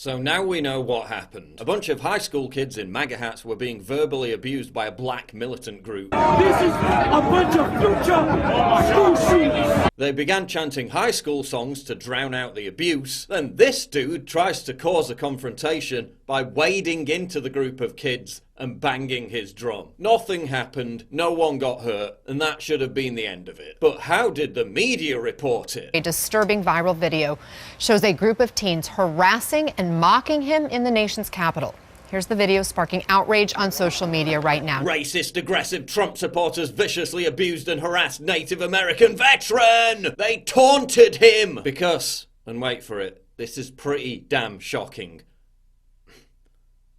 So now we know what happened. A bunch of high school kids in MAGA hats were being verbally abused by a black militant group. This is a bunch of future school shooters! They began chanting high school songs to drown out the abuse. Then this dude tries to cause a confrontation by wading into the group of kids and banging his drum. Nothing happened, no one got hurt, and that should have been the end of it. But how did the media report it? A disturbing viral video shows a group of teens harassing and mocking him in the nation's capital. Here's the video sparking outrage on social media right now. Racist, aggressive Trump supporters viciously abused and harassed Native American veteran! They taunted him! Because, and wait for it, this is pretty damn shocking.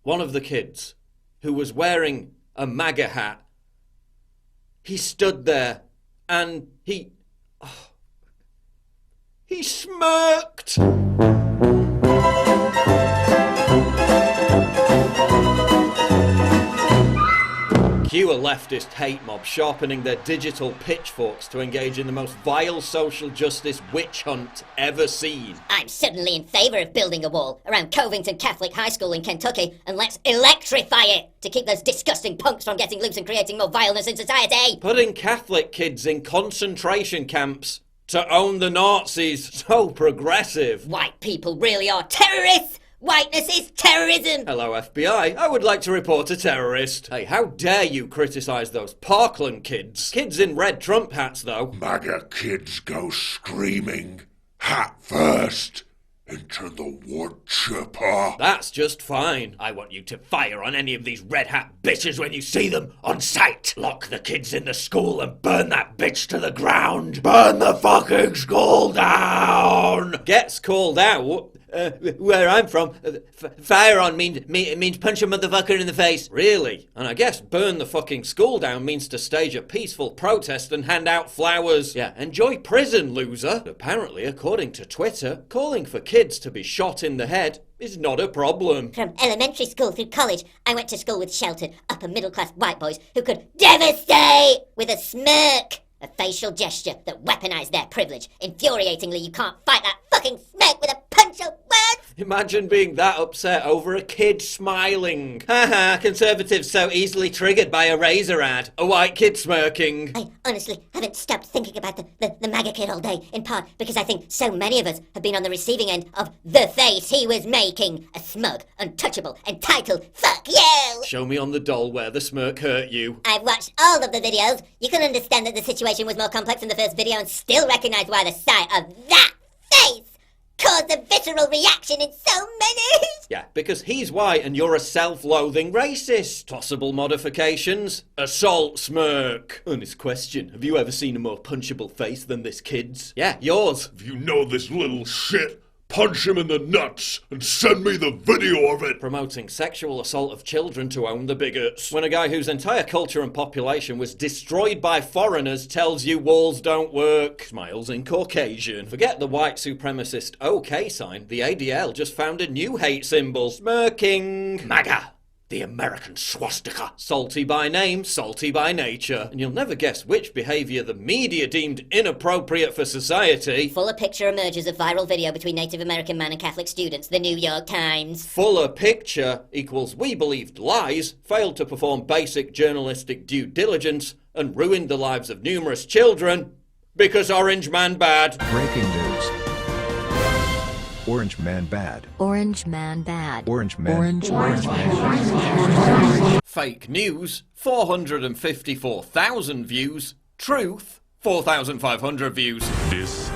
One of the kids, who was wearing a MAGA hat, he stood there and he smirked! Cue a leftist hate mob sharpening their digital pitchforks to engage in the most vile social justice witch hunt ever seen. I'm suddenly in favour of building a wall around Covington Catholic High School in Kentucky, and let's electrify it to keep those disgusting punks from getting loose and creating more violence in society. Putting Catholic kids in concentration camps to own the Nazis. So progressive. White people really are terrorists! Whiteness is terrorism! Hello, FBI. I would like to report a terrorist. Hey, how dare you criticize those Parkland kids? Kids in red Trump hats, though. MAGA kids go screaming, hat first, into the wood chipper. That's just fine. I want you to fire on any of these red hat bitches when you see them on sight. Lock the kids in the school and burn that bitch to the ground. Burn the fucking school down! Gets called out. Where I'm from, fire on means punch a motherfucker in the face. Really? And I guess burn the fucking school down means to stage a peaceful protest and hand out flowers. Yeah, enjoy prison, loser. Apparently, according to Twitter, calling for kids to be shot in the head is not a problem. From elementary school through college, I went to school with sheltered, upper middle class white boys who could devastate with a smirk. A facial gesture that weaponized their privilege. Infuriatingly, you can't fight that fucking smirk with a punch of words! Imagine being that upset over a kid smiling. Haha, conservatives so easily triggered by a razor ad. A white kid smirking. I honestly haven't stopped thinking about the MAGA kid all day, in part because I think so many of us have been on the receiving end of the face he was making. A smug, untouchable, entitled fuck you! Show me on the doll where the smirk hurt you. I've watched all of the videos. You can understand that the situation was more complex in the first video and still recognize why the sight of that face caused a visceral reaction in so many. Yeah, because he's white and you're a self-loathing racist. Possible modifications? Assault smirk. Honest question, have you ever seen a more punchable face than this kid's? Yeah, yours. If you know this little shit, punch him in the nuts and send me the video of it. Promoting sexual assault of children to own the bigots. When a guy whose entire culture and population was destroyed by foreigners tells you walls don't work. Smiles in Caucasian. Forget the white supremacist OK sign. The ADL just found a new hate symbol. Smirking. MAGA. The American swastika. Salty by name, salty by nature. And you'll never guess which behaviour the media deemed inappropriate for society. Fuller picture emerges of viral video between Native American man and Catholic students. The New York Times. Fuller picture equals we believed lies, failed to perform basic journalistic due diligence, and ruined the lives of numerous children because Orange Man bad. Breaking news. Orange Man bad. Orange Man bad. Orange Man. Orange Man. Fake news, 454,000 views. Truth, 4,500 views. This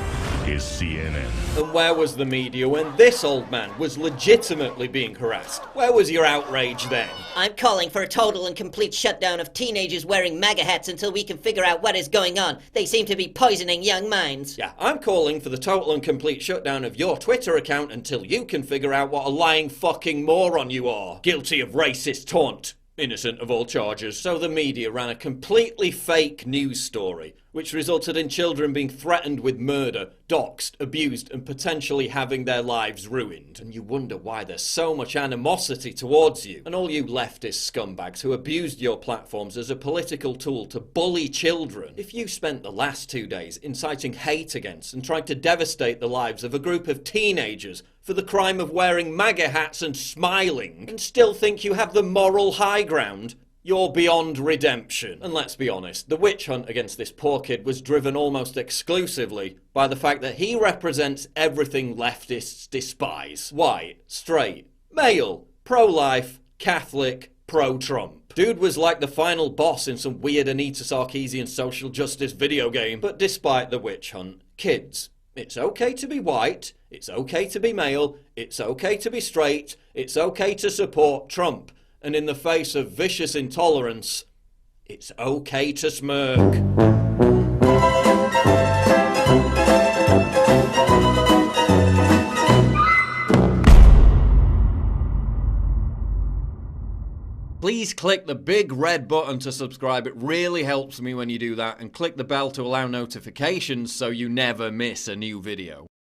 is CNN. And where was the media when this old man was legitimately being harassed? Where was your outrage then? I'm calling for a total and complete shutdown of teenagers wearing MAGA hats until we can figure out what is going on. They seem to be poisoning young minds. Yeah, I'm calling for the total and complete shutdown of your Twitter account until you can figure out what a lying fucking moron you are. Guilty of racist taunt. Innocent of all charges. So the media ran a completely fake news story which resulted in children being threatened with murder, doxxed, abused, and potentially having their lives ruined. And you wonder why there's so much animosity towards you, and all you leftist scumbags who abused your platforms as a political tool to bully children. If you spent the last 2 days inciting hate against and trying to devastate the lives of a group of teenagers for the crime of wearing MAGA hats and smiling, and still think you have the moral high ground, you're beyond redemption. And let's be honest, the witch hunt against this poor kid was driven almost exclusively by the fact that he represents everything leftists despise. White, straight, male, pro-life, Catholic, pro-Trump. Dude was like the final boss in some weird Anita Sarkeesian social justice video game. But despite the witch hunt, kids, it's okay to be white, it's okay to be male, it's okay to be straight, it's okay to support Trump. And in the face of vicious intolerance, it's okay to smirk. Please click the big red button to subscribe. It really helps me when you do that. And click the bell to allow notifications so you never miss a new video.